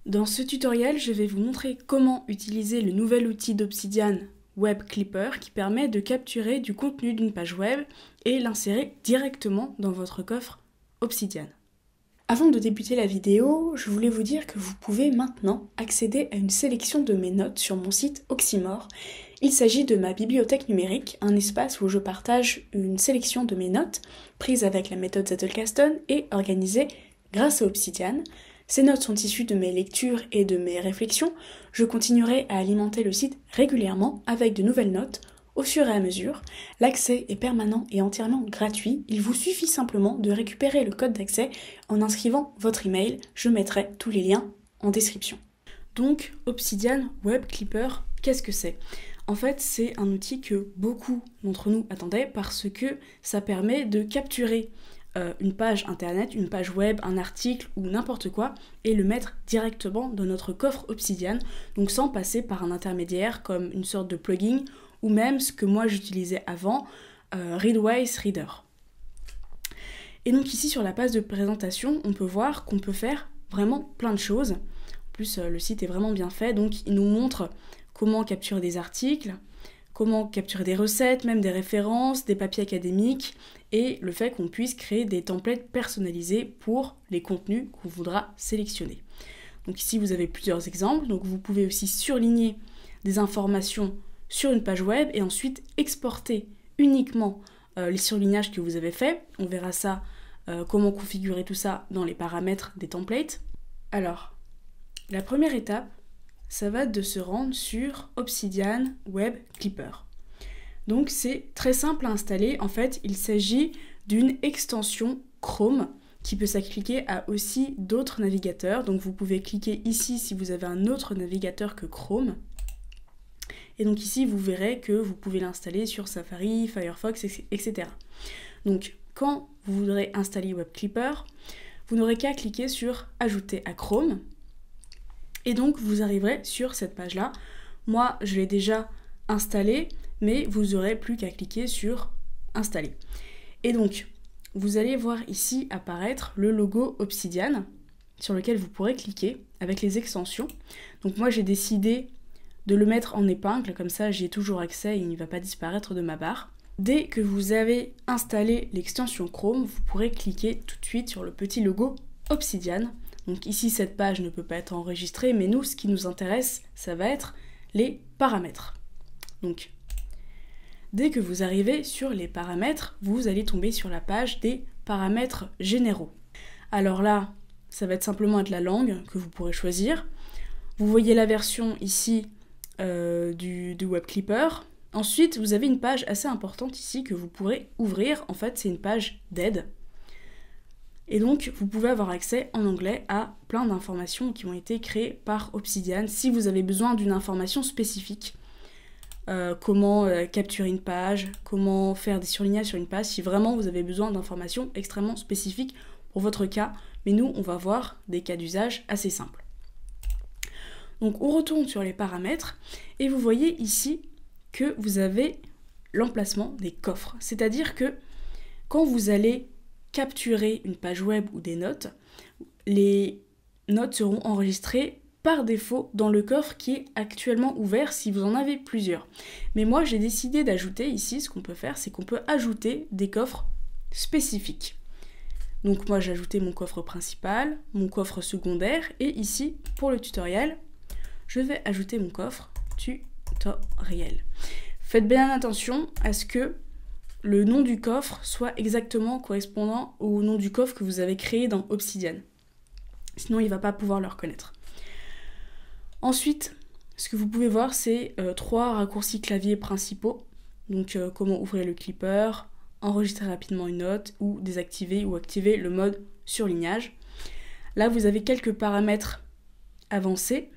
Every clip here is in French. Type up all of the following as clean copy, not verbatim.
Dans ce tutoriel, je vais vous montrer comment utiliser le nouvel outil d'Obsidian Web Clipper qui permet de capturer du contenu d'une page web et l'insérer directement dans votre coffre Obsidian. Avant de débuter la vidéo, je voulais vous dire que vous pouvez maintenant accéder à une sélection de mes notes sur mon site Oxymore. Il s'agit de ma bibliothèque numérique, un espace où je partage une sélection de mes notes prises avec la méthode Zettelkasten et organisées grâce à Obsidian. Ces notes sont issues de mes lectures et de mes réflexions. Je continuerai à alimenter le site régulièrement avec de nouvelles notes au fur et à mesure. L'accès est permanent et entièrement gratuit. Il vous suffit simplement de récupérer le code d'accès en inscrivant votre email. Je mettrai tous les liens en description. Donc, Obsidian Web Clipper, qu'est-ce que c'est ? En fait, c'est un outil que beaucoup d'entre nous attendaient parce que ça permet de capturer une page internet, une page web, un article ou n'importe quoi et le mettre directement dans notre coffre Obsidian, donc sans passer par un intermédiaire comme une sorte de plugin ou même ce que moi j'utilisais avant, Readwise Reader. Et donc ici sur la page de présentation, on peut voir qu'on peut faire vraiment plein de choses. En plus, le site est vraiment bien fait, donc il nous montre comment capturer des articles, comment capturer des recettes, même des références, des papiers académiques, et le fait qu'on puisse créer des templates personnalisés pour les contenus qu'on voudra sélectionner. Donc ici, vous avez plusieurs exemples. Donc vous pouvez aussi surligner des informations sur une page web et ensuite exporter uniquement les surlignages que vous avez faits. On verra ça, comment configurer tout ça dans les paramètres des templates. Alors, la première étape, ça va de se rendre sur Obsidian Web Clipper. Donc c'est très simple à installer. En fait, il s'agit d'une extension Chrome qui peut s'appliquer à aussi d'autres navigateurs. Donc vous pouvez cliquer ici si vous avez un autre navigateur que Chrome. Et donc ici, vous verrez que vous pouvez l'installer sur Safari, Firefox, etc. Donc quand vous voudrez installer Web Clipper, vous n'aurez qu'à cliquer sur « Ajouter à Chrome ». Et donc vous arriverez sur cette page-là. Moi, je l'ai déjà installé, mais vous n'aurez plus qu'à cliquer sur Installer. Et donc, vous allez voir ici apparaître le logo Obsidian, sur lequel vous pourrez cliquer avec les extensions. Donc moi, j'ai décidé de le mettre en épingle, comme ça j'ai toujours accès et il ne va pas disparaître de ma barre. Dès que vous avez installé l'extension Chrome, vous pourrez cliquer tout de suite sur le petit logo Obsidian. Donc ici, cette page ne peut pas être enregistrée, mais nous, ce qui nous intéresse, ça va être les paramètres. Donc, dès que vous arrivez sur les paramètres, vous allez tomber sur la page des paramètres généraux. Alors là, ça va être simplement être la langue que vous pourrez choisir. Vous voyez la version ici du Web Clipper. Ensuite, vous avez une page assez importante ici que vous pourrez ouvrir. En fait, c'est une page d'aide. Et donc, vous pouvez avoir accès en anglais à plein d'informations qui ont été créées par Obsidian si vous avez besoin d'une information spécifique. Comment capturer une page, comment faire des surlignages sur une page, si vraiment vous avez besoin d'informations extrêmement spécifiques pour votre cas. Mais nous, on va voir des cas d'usage assez simples. Donc, on retourne sur les paramètres et vous voyez ici que vous avez l'emplacement des coffres. C'est-à-dire que quand vous allez capturer une page web ou des notes, les notes seront enregistrées par défaut dans le coffre qui est actuellement ouvert si vous en avez plusieurs. Mais moi j'ai décidé d'ajouter ici, ce qu'on peut faire, c'est qu'on peut ajouter des coffres spécifiques. Donc moi j'ai ajouté mon coffre principal, mon coffre secondaire et ici pour le tutoriel, je vais ajouter mon coffre tutoriel. Faites bien attention à ce que le nom du coffre soit exactement correspondant au nom du coffre que vous avez créé dans Obsidian. Sinon, il ne va pas pouvoir le reconnaître. Ensuite, ce que vous pouvez voir, c'est 3 raccourcis clavier principaux. Donc, comment ouvrir le clipper, enregistrer rapidement une note ou désactiver ou activer le mode surlignage. Là, vous avez quelques paramètres avancés.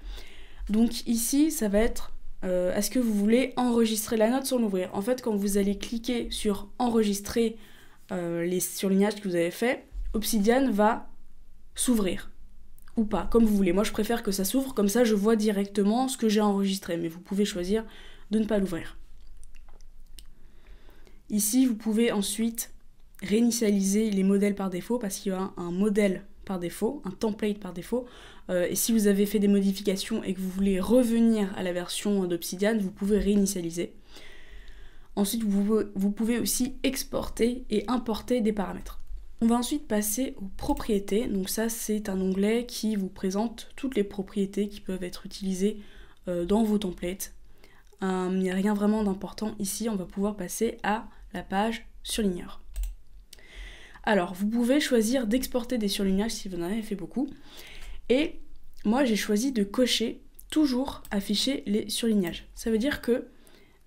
Donc ici, ça va être est-ce que vous voulez enregistrer la note sans l'ouvrir ? En fait, quand vous allez cliquer sur enregistrer les surlignages que vous avez fait, Obsidian va s'ouvrir ou pas, comme vous voulez. Moi, je préfère que ça s'ouvre, comme ça je vois directement ce que j'ai enregistré, mais vous pouvez choisir de ne pas l'ouvrir. Ici, vous pouvez ensuite réinitialiser les modèles par défaut parce qu'il y a un modèle par défaut, un template par défaut. et si vous avez fait des modifications et que vous voulez revenir à la version d'Obsidian, vous pouvez réinitialiser. Ensuite, vous pouvez aussi exporter et importer des paramètres. On va ensuite passer aux propriétés. Donc ça, c'est un onglet qui vous présente toutes les propriétés qui peuvent être utilisées dans vos templates. Il n'y a rien vraiment d'important ici. On va pouvoir passer à la page surligneur. Alors, vous pouvez choisir d'exporter des surlignages si vous en avez fait beaucoup. Et moi, j'ai choisi de cocher toujours afficher les surlignages. Ça veut dire que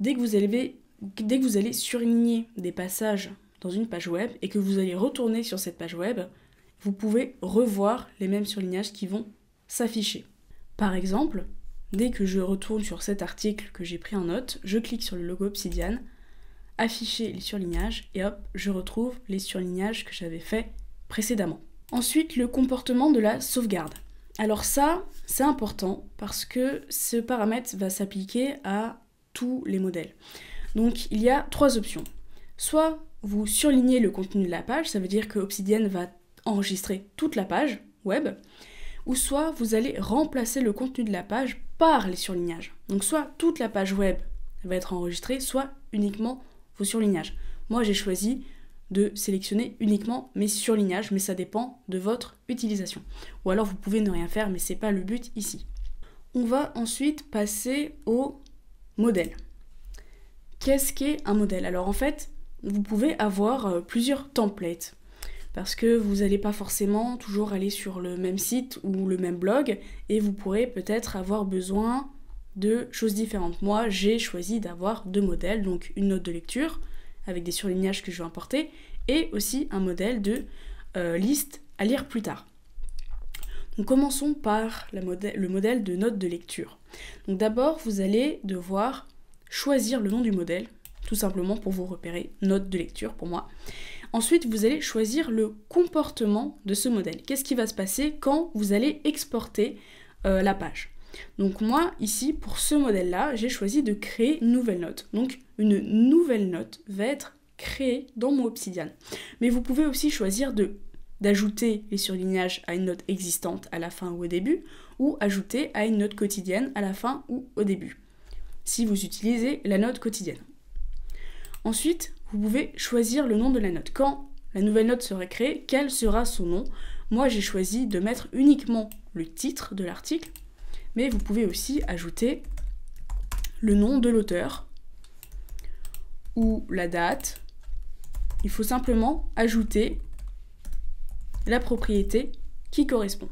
dès que vous allez surligner des passages dans une page web et que vous allez retourner sur cette page web, vous pouvez revoir les mêmes surlignages qui vont s'afficher. Par exemple, dès que je retourne sur cet article que j'ai pris en note, je clique sur le logo Obsidian, afficher les surlignages et hop, je retrouve les surlignages que j'avais fait précédemment. Ensuite, le comportement de la sauvegarde. Alors ça, c'est important parce que ce paramètre va s'appliquer à tous les modèles. Donc il y a 3 options. Soit vous surlignez le contenu de la page, ça veut dire que Obsidian va enregistrer toute la page web, ou soit vous allez remplacer le contenu de la page par les surlignages. Donc soit toute la page web va être enregistrée, soit uniquement vos surlignages. Moi j'ai choisi de sélectionner uniquement mes surlignages, mais ça dépend de votre utilisation. Ou alors vous pouvez ne rien faire, mais c'est pas le but ici. On va ensuite passer au modèle. Qu'est-ce qu'est un modèle? Alors en fait, vous pouvez avoir plusieurs templates, parce que vous n'allez pas forcément toujours aller sur le même site ou le même blog, et vous pourrez peut-être avoir besoin de choses différentes. Moi, j'ai choisi d'avoir 2 modèles, donc une note de lecture, avec des surlignages que je vais importer, et aussi un modèle de liste à lire plus tard. Donc commençons par le modèle de note de lecture. Donc d'abord, vous allez devoir choisir le nom du modèle, tout simplement pour vous repérer, note de lecture pour moi. Ensuite, vous allez choisir le comportement de ce modèle. Qu'est-ce qui va se passer quand vous allez exporter la page? Donc moi, ici, pour ce modèle-là, j'ai choisi de créer une nouvelle note. Donc une nouvelle note va être créée dans mon Obsidian. Mais vous pouvez aussi choisir d'ajouter les surlignages à une note existante à la fin ou au début, ou ajouter à une note quotidienne à la fin ou au début, si vous utilisez la note quotidienne. Ensuite, vous pouvez choisir le nom de la note. Quand la nouvelle note sera créée, quel sera son nom? Moi, j'ai choisi de mettre uniquement le titre de l'article, mais vous pouvez aussi ajouter le nom de l'auteur ou la date. Il faut simplement ajouter la propriété qui correspond.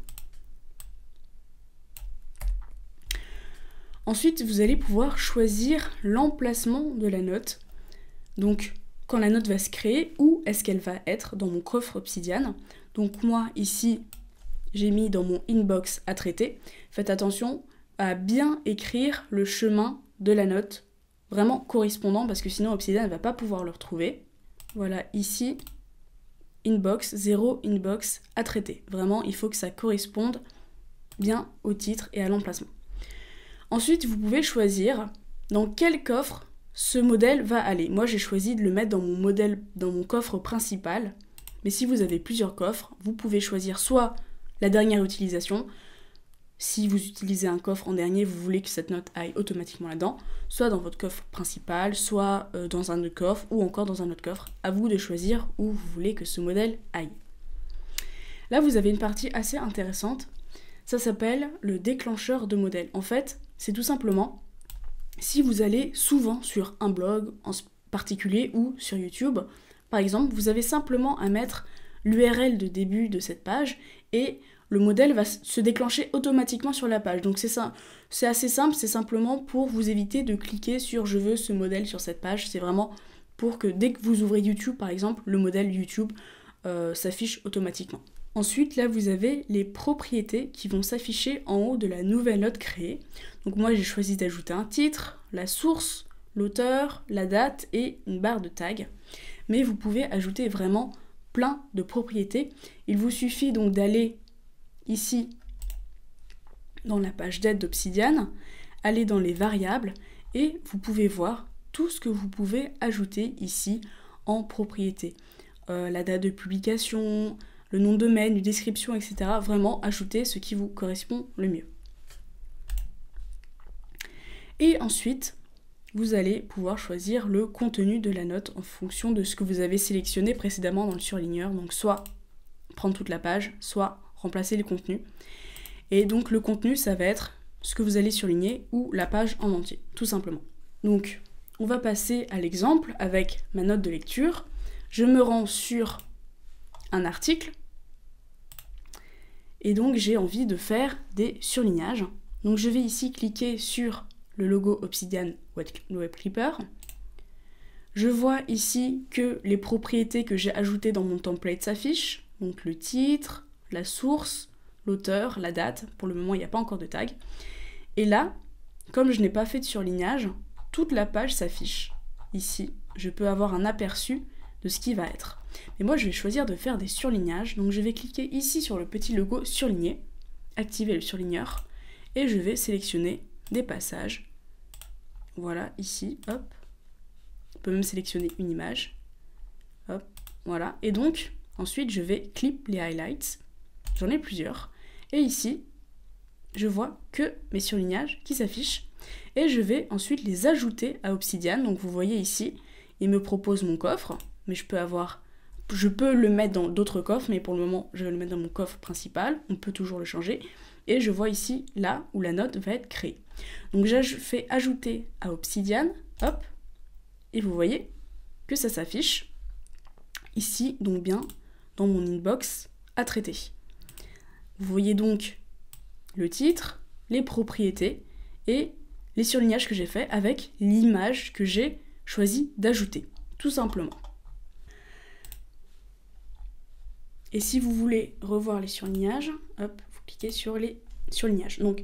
Ensuite, vous allez pouvoir choisir l'emplacement de la note. Donc, quand la note va se créer, où est-ce qu'elle va être dans mon coffre Obsidian. Donc moi, ici, j'ai mis dans mon inbox à traiter. Faites attention à bien écrire le chemin de la note, vraiment correspondant, parce que sinon Obsidian ne va pas pouvoir le retrouver. Voilà, ici, inbox, 0 inbox à traiter. Vraiment, il faut que ça corresponde bien au titre et à l'emplacement. Ensuite, vous pouvez choisir dans quel coffre ce modèle va aller. Moi, j'ai choisi de le mettre dans mon coffre principal. Mais si vous avez plusieurs coffres, vous pouvez choisir soit la dernière utilisation. Si vous utilisez un coffre en dernier, vous voulez que cette note aille automatiquement là-dedans, soit dans votre coffre principal, soit dans un autre coffre, ou encore dans un autre coffre. À vous de choisir où vous voulez que ce modèle aille. Là, vous avez une partie assez intéressante. Ça s'appelle le déclencheur de modèle. En fait, c'est tout simplement si vous allez souvent sur un blog en particulier ou sur YouTube, par exemple, vous avez simplement à mettre l'URL de début de cette page et le modèle va se déclencher automatiquement sur la page. Donc c'est ça, c'est assez simple, c'est simplement pour vous éviter de cliquer sur « je veux ce modèle sur cette page ». C'est vraiment pour que dès que vous ouvrez YouTube, par exemple, le modèle YouTube s'affiche automatiquement. Ensuite, là, vous avez les propriétés qui vont s'afficher en haut de la nouvelle note créée. Donc moi, j'ai choisi d'ajouter un titre, la source, l'auteur, la date et une barre de tag. Mais vous pouvez ajouter vraiment plein de propriétés. Il vous suffit donc d'aller ici dans la page d'aide d'Obsidian, aller dans les variables et vous pouvez voir tout ce que vous pouvez ajouter ici en propriété. La date de publication, le nom de domaine, une description, etc. Vraiment, ajoutez ce qui vous correspond le mieux. Et ensuite, vous allez pouvoir choisir le contenu de la note en fonction de ce que vous avez sélectionné précédemment dans le surligneur. Donc soit prendre toute la page, soit remplacer les contenus. Et donc le contenu, ça va être ce que vous allez surligner ou la page en entier, tout simplement. Donc, on va passer à l'exemple avec ma note de lecture. Je me rends sur un article et donc j'ai envie de faire des surlignages. Donc je vais ici cliquer sur le logo Obsidian Web Clipper. Je vois ici que les propriétés que j'ai ajoutées dans mon template s'affichent, donc le titre, la source, l'auteur, la date. Pour le moment, il n'y a pas encore de tag. Et là, comme je n'ai pas fait de surlignage, toute la page s'affiche. Ici, je peux avoir un aperçu de ce qui va être. Mais moi, je vais choisir de faire des surlignages. Donc, je vais cliquer ici sur le petit logo surligné, activer le surligneur, et je vais sélectionner des passages. Voilà, ici, hop. On peut même sélectionner une image. Hop, voilà. Et donc, ensuite, je vais clip les highlights. J'en ai plusieurs. Et ici, je vois que mes surlignages qui s'affichent. Et je vais ensuite les ajouter à Obsidian. Donc, vous voyez ici, il me propose mon coffre. Mais je peux le mettre dans d'autres coffres. Mais pour le moment, je vais le mettre dans mon coffre principal. On peut toujours le changer. Et je vois ici, là, où la note va être créée. Donc, je fais ajouter à Obsidian. Hop. Et vous voyez que ça s'affiche ici, donc bien dans mon inbox à traiter. Vous voyez donc le titre, les propriétés et les surlignages que j'ai fait avec l'image que j'ai choisi d'ajouter, tout simplement. Et si vous voulez revoir les surlignages, hop, vous cliquez sur les surlignages. Donc,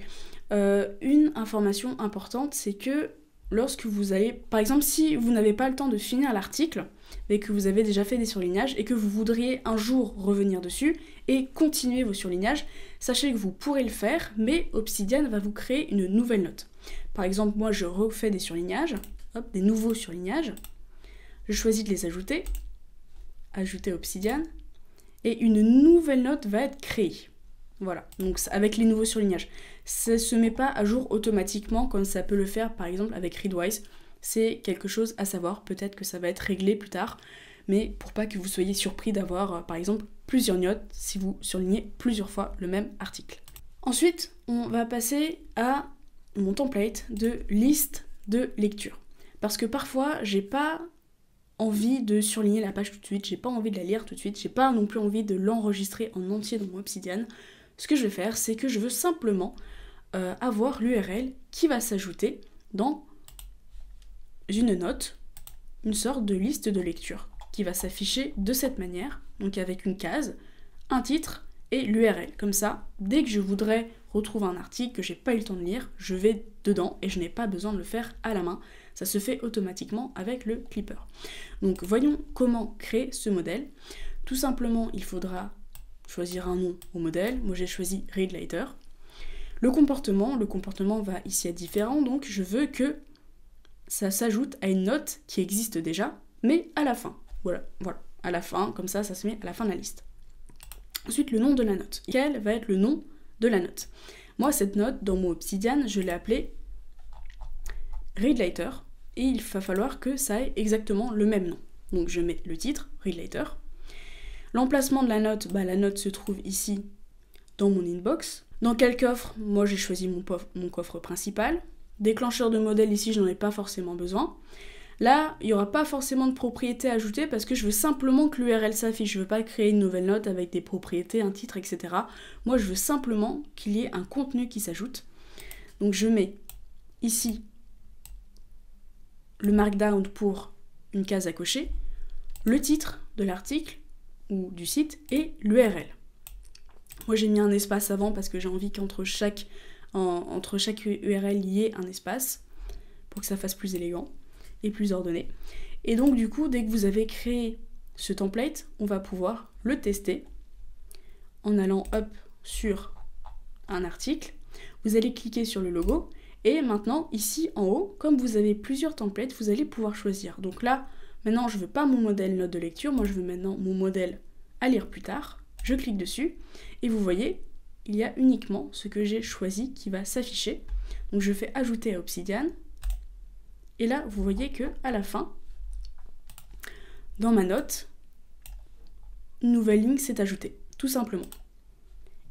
une information importante, c'est que lorsque vous allez, par exemple, si vous n'avez pas le temps de finir l'article, mais que vous avez déjà fait des surlignages et que vous voudriez un jour revenir dessus et continuer vos surlignages, sachez que vous pourrez le faire, mais Obsidian va vous créer une nouvelle note. Par exemple, moi je refais des surlignages, hop, des nouveaux surlignages, je choisis de les ajouter, ajouter Obsidian, et une nouvelle note va être créée. Voilà, donc avec les nouveaux surlignages. Ça ne se met pas à jour automatiquement comme ça peut le faire par exemple avec Readwise. C'est quelque chose à savoir, peut-être que ça va être réglé plus tard, mais pour pas que vous soyez surpris d'avoir par exemple plusieurs notes si vous surlignez plusieurs fois le même article. Ensuite, on va passer à mon template de liste de lecture. Parce que parfois, j'ai pas envie de surligner la page tout de suite, j'ai pas envie de la lire tout de suite, j'ai pas non plus envie de l'enregistrer en entier dans mon Obsidian. Ce que je vais faire, c'est que je veux simplement avoir l'URL qui va s'ajouter dans une note, une sorte de liste de lecture qui va s'afficher de cette manière, donc avec une case, un titre et l'URL. Comme ça, dès que je voudrais retrouver un article que j'ai pas eu le temps de lire, je vais dedans et je n'ai pas besoin de le faire à la main. Ça se fait automatiquement avec le Clipper. Donc voyons comment créer ce modèle. Tout simplement, il faudra choisir un nom au modèle. Moi j'ai choisi Readlater. Le comportement va ici être différent, donc je veux que ça s'ajoute à une note qui existe déjà, mais à la fin. Voilà, à la fin, comme ça se met à la fin de la liste. Ensuite, le nom de la note. Quel va être le nom de la note? Moi, cette note, dans mon Obsidian, je l'ai appelée Readlater, et il va falloir que ça ait exactement le même nom. Donc je mets le titre, Readlater. L'emplacement de la note se trouve ici, dans mon inbox. Dans quel coffre? Moi, j'ai choisi mon coffre principal. Déclencheur de modèle, ici, je n'en ai pas forcément besoin. Là, il n'y aura pas forcément de propriétés ajoutées parce que je veux simplement que l'URL s'affiche. Je ne veux pas créer une nouvelle note avec des propriétés, un titre, etc. Moi, je veux simplement qu'il y ait un contenu qui s'ajoute. Donc, je mets ici le markdown pour une case à cocher, le titre de l'article ou du site et l'URL. Moi, j'ai mis un espace avant parce que j'ai envie qu'entre chaque URL, il y ait un espace pour que ça fasse plus élégant et plus ordonné. Et donc du coup, dès que vous avez créé ce template, on va pouvoir le tester en allant hop sur un article. Vous allez cliquer sur le logo et maintenant ici en haut, comme vous avez plusieurs templates, vous allez pouvoir choisir. Donc là, maintenant je veux pas mon modèle note de lecture, moi je veux maintenant mon modèle à lire plus tard. Je clique dessus et vous voyez, il y a uniquement ce que j'ai choisi qui va s'afficher. Donc je fais ajouter à Obsidian. Et là, vous voyez que à la fin, dans ma note, une nouvelle ligne s'est ajoutée, tout simplement.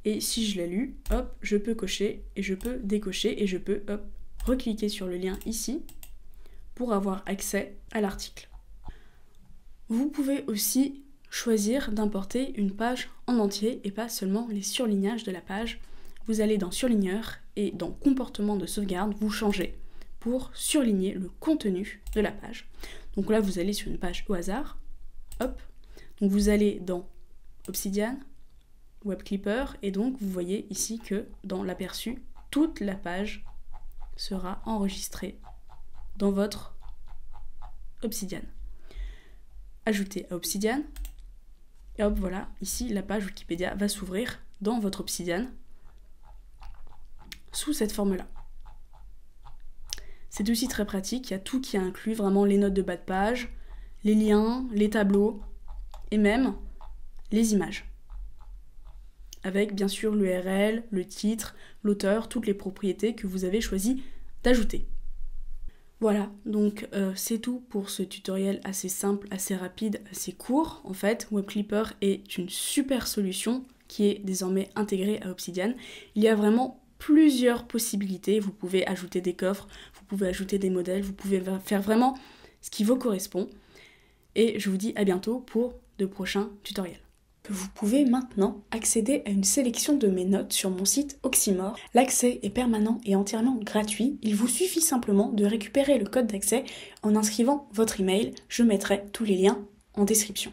Et si je l'ai lu, hop, je peux cocher et je peux décocher et je peux, hop, recliquer sur le lien ici pour avoir accès à l'article. Vous pouvez aussi choisir d'importer une page en entier et pas seulement les surlignages de la page. Vous allez dans Surligneur et dans Comportement de sauvegarde, vous changez pour surligner le contenu de la page. Donc là, vous allez sur une page au hasard, hop, donc vous allez dans Obsidian, Web Clipper, et donc vous voyez ici que dans l'aperçu, toute la page sera enregistrée dans votre Obsidian. Ajoutez à Obsidian, et hop, voilà, ici la page Wikipédia va s'ouvrir dans votre Obsidian sous cette forme-là. C'est aussi très pratique, il y a tout qui est inclus, vraiment les notes de bas de page, les liens, les tableaux, et même les images. Avec bien sûr l'URL, le titre, l'auteur, toutes les propriétés que vous avez choisi d'ajouter. Voilà, donc c'est tout pour ce tutoriel assez simple, assez rapide, assez court. En fait, Web Clipper est une super solution qui est désormais intégrée à Obsidian. Il y a vraiment plusieurs possibilités. Vous pouvez ajouter des coffres, vous pouvez ajouter des modèles, vous pouvez faire vraiment ce qui vous correspond. Et je vous dis à bientôt pour de prochains tutoriels. Vous pouvez maintenant accéder à une sélection de mes notes sur mon site Oxymore. L'accès est permanent et entièrement gratuit. Il vous suffit simplement de récupérer le code d'accès en inscrivant votre email. Je mettrai tous les liens en description.